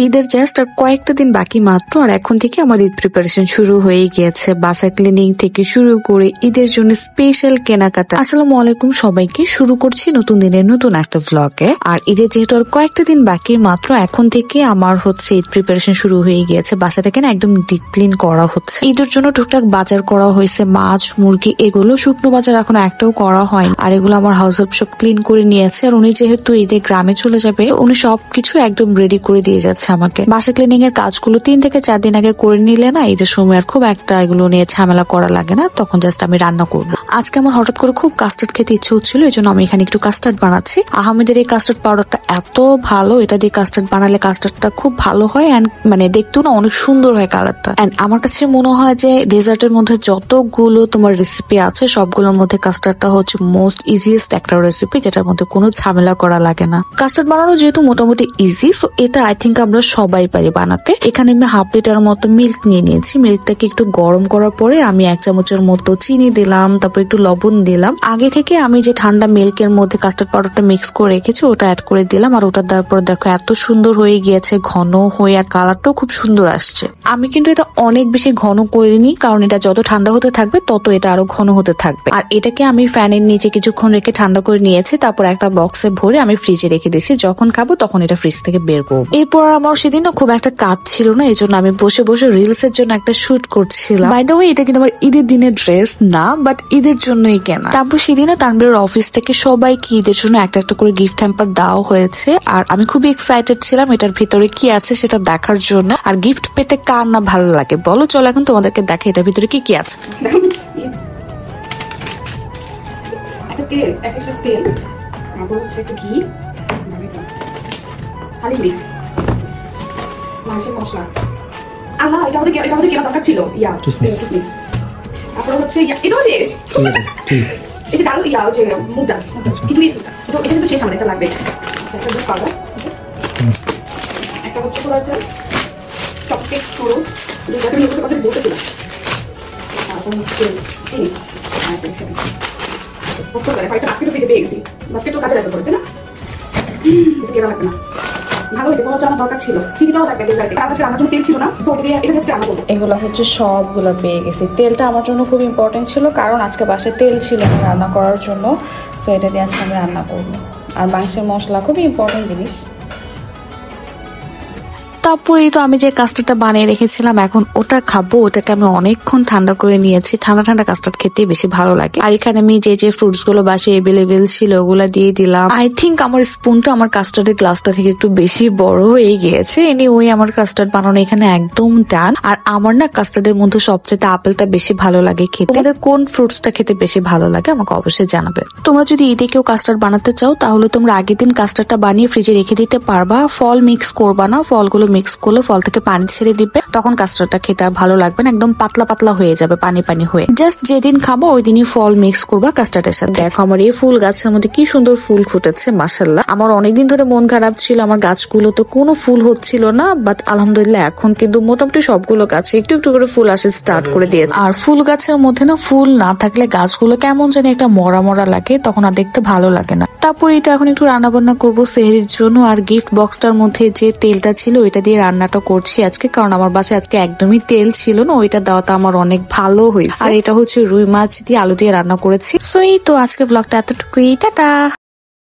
ঈদের জাস্ট আর কয়েকটা দিন বাকি মাত্র, আর এখন থেকে আমার ঈদ প্রিপারেশন শুরু হয়ে গিয়েছে। বাসা ক্লিনিং থেকে শুরু করে ঈদের জন্য স্পেশাল কেনাকাটা। আসসালামু আলাইকুম সবাইকে, শুরু করছি নতুন দিনের নতুন একটা ভ্লগে। আর ঈদের যেহেতু আর কয়েকটা দিন বাকি মাত্র, এখন থেকে আমার হচ্ছে ঈদ প্রিপারেশন শুরু হয়ে গিয়েছে। বাসাটাকে না একদম ডিপ ক্লিন করা হচ্ছে। ঈদের জন্য টুকটাক বাজার করা হয়েছে, মাছ মুরগি এগুলো। শুকনো বাজার এখন একটাও করা হয়, আর এগুলো আমার হাউস হেল্প সব ক্লিন করে নিয়েছে। আর উনি যেহেতু ঈদে গ্রামে চলে যাবে, উনি সবকিছু একদম রেডি করে দিয়ে যাচ্ছে আমাকে। বাসা ক্লিনিং এর কাজগুলো 3 থেকে 4 দিন আগে করে নিলে না ঈদের সময় আর খুব একটা এগুলো নিয়ে ঝামেলা করা লাগে না, তখন জাস্ট আমি রান্না করবো। আজকে আমার হঠাৎ করে খুব কাস্টার্ড খেতে ইচ্ছে হচ্ছিল, এই জন্য আমি এখানে একটু কাস্টার্ড বানাচ্ছি। আহমেদের এই কাস্টার্ড পাউডারটা এত ভালো, এটা দিয়ে কাস্টার্ড বানালে কাস্টার্ডটা খুব ভালো হয়, এন্ড মানে দেখতেও না অনেক সুন্দর হয় কালারটা। এন্ড আমার কাছে মনে হয় যে ডেজার্টের মধ্যে যতগুলো তোমার রেসিপি আছে সবগুলোর মধ্যে কাস্টার্ডটা হচ্ছে মোস্ট ইজিয়েস্ট একটা রেসিপি, যেটার মধ্যে কোনো ঝামেলা করা লাগে না। কাস্টার্ড বানানো যেহেতু মোটামুটি ইজি, সো এটা আই থিঙ্ক আমরা সবাই পারি বানাতে। এখানে আমি হাফ লিটার মতো মিল্ক নিয়ে নিয়েছি। মিল্কটাকে একটু গরম করার পরে আমি 1 চামচের মতো চিনি দিলাম, তারপর একটু লবণ দিলাম। আগে থেকে আমি যে ঠান্ডা মিল্কের মধ্যে কাস্টার্ড পাউডারটা মিক্স করে রেখেছি ওটা অ্যাড করে দিলাম। আর ওটা দেওয়ার পর দেখো এত সুন্দর হয়ে গিয়েছে, ঘন হয়ে, আর কালারটাও খুব সুন্দর আসছে। আমি কিন্তু এটা অনেক বেশি ঘন করিনি, কারণ এটা যত ঠান্ডা হতে থাকবে তত এটা আরো ঘন হতে থাকবে। আর এটাকে আমি ফ্যানের নিচে কিছুক্ষণ রেখে ঠান্ডা করে নিয়েছি, তারপর একটা বক্সে ভরে আমি ফ্রিজে রেখে দিয়েছি। যখন খাবো তখন এটা ফ্রিজ থেকে বের করবো। এরপর আমার সেদিন খুব একটা কাজ ছিল না, এই জন্য আমি বসে বসে রিলস এর জন্য একটা শুট করছিলাম। বাই দ্য ওয়ে, এটা কিন্তু আমার ঈদের দিনের ড্রেস না, বাট ঈদের জন্যই কেনা। তারপর সেদিন তানবীরের অফিস থেকে সবাইকে ঈদের জন্য একটা একটা করে গিফট হ্যাম্পার দেওয়া হয়েছে, আর আমি খুবই এক্সাইটেড ছিলাম এটার ভিতরে কি আছে সেটা দেখার জন্য। আর গিফট পেতে কার না ভালো লাগে বলো? চলো এখন তোমাদেরকে দেখে এটার ভিতরে কি কি আছে। তেল, একটা তেল, তারপর হচ্ছে একটু ঘি, খালি মিক্স, মাংসের মশলা। আল্লাহ, এটা আমাদের কেনা দরকার ছিল। তারপর হচ্ছে এটাও শেষ। এই যে ডাল হচ্ছে মুগ ডাল, খিচুড়ির মুগটা, এটা কিন্তু শেষ, আমার এটা লাগবে। আচ্ছা, একটা দুধ পাউডার, একটা হচ্ছে হচ্ছে চপস্টিক নুডলস, দুটাকে নুডলসের কথা বলতেছিলাম। তারপর হচ্ছে চিনি, আর হচ্ছে বাস্কেটও পেয়ে গেছি। বাস্কেটও কাজে লাগবে করতে না, কেনা লাগবে না। ভালো হয়েছে, কোনো আমার দরকার ছিল। চিনিটাও লাগবে ডেজার্টে। আমার কাছে রান্নার জন্য তেল ছিল না, সো এটা হচ্ছে রান্না করবো। এগুলো হচ্ছে সবগুলো পেয়ে গেছি। তেলটা আমার জন্য খুব ইম্পর্টেন্ট ছিল, কারণ আজকে বাসায় তেল ছিল না রান্না করার জন্য, সো এটা দিয়ে আজকে আমি রান্না করবো। আর মাংসের মশলা খুবই ইম্পর্টেন্ট জিনিস। তারপরেই তো আমি যে কাস্টার্ডটা বানিয়ে রেখেছিলাম, এখন ওটা খাবো। ওটাকে আমি অনেকক্ষণ ঠান্ডা করে নিয়েছি। ঠান্ডা ঠান্ডা কাস্টার্ড খেতে বেশি ভালো লাগে। আর এখানে আমি যে ফ্রুটস গুলো বাসে এভেলেবেল ছিল ওগুলা দিয়ে দিলাম। আই থিঙ্ক আমার স্পুনটা আমার কাস্টার্ডের গ্লাসটা থেকে একটু বেশি বড় হয়ে গিয়েছে। এনিওয়ে, আমার কাস্টার্ড বানানো এখানে একদম ডান। আর আমার না কাস্টার্ডের মধ্যে সবচেয়ে আপেলটা বেশি ভালো লাগে খেতে। তোমাদের কোন ফ্রুটসটা খেতে বেশি ভালো লাগে আমাকে অবশ্যই জানাবে। তোমরা যদি ঈদে কেউ কাস্টার্ড বানাতে চাও, তাহলে তোমরা আগের দিন কাস্টার্ডটা বানিয়ে ফ্রিজে রেখে দিতে পারবা। ফল মিক্স করবা না, ফলগুলো মিক্স করলে ফল থেকে পানি ছেড়ে দিবে, তখন কাস্টার্ডটা খেতে আর ভালো লাগবে না, একদম পাতলা পাতলা হয়ে যাবে, পানি পানি হয়ে। জাস্ট যেদিন খাবো ওই দিনই ফল মিক্স করবা কাস্টার্ডের সাথে। দেখো আমার এই ফুল গাছের মধ্যে কি সুন্দর ফুল ফুটেছে, মাশাআল্লাহ। আমার অনেকদিন ধরে মন খারাপ ছিল, আমার গাছগুলো তো কোনো ফুল হচ্ছিল না, বাট আলহামদুলিল্লাহ এখন কিন্তু মোটামুটি সবগুলো গাছে একটু একটু করে ফুল আসে স্টার্ট করে দিয়েছে। আর ফুল গাছের মধ্যে না ফুল না থাকলে গাছগুলো কেমন জানি একটা মরা মরা লাগে, তখন আর দেখতে ভালো লাগে না। তারপর এটা এখন একটু রান্না বান্না করবো সেহরির জন্য। আর গিফট বক্সটার মধ্যে যে তেলটা ছিল ওইটা দিয়ে রান্নাটা করছি আজকে, কারণ আমার বাসায় আজকে একদমই তেল ছিল না। ওইটা দেওয়াটা আমার অনেক ভালো হয়েছে। আর এটা হচ্ছে রুই মাছ দিয়ে আলু দিয়ে রান্না করেছি। সো এই তো আজকে ব্লগটা এতটুকুই, টাটা।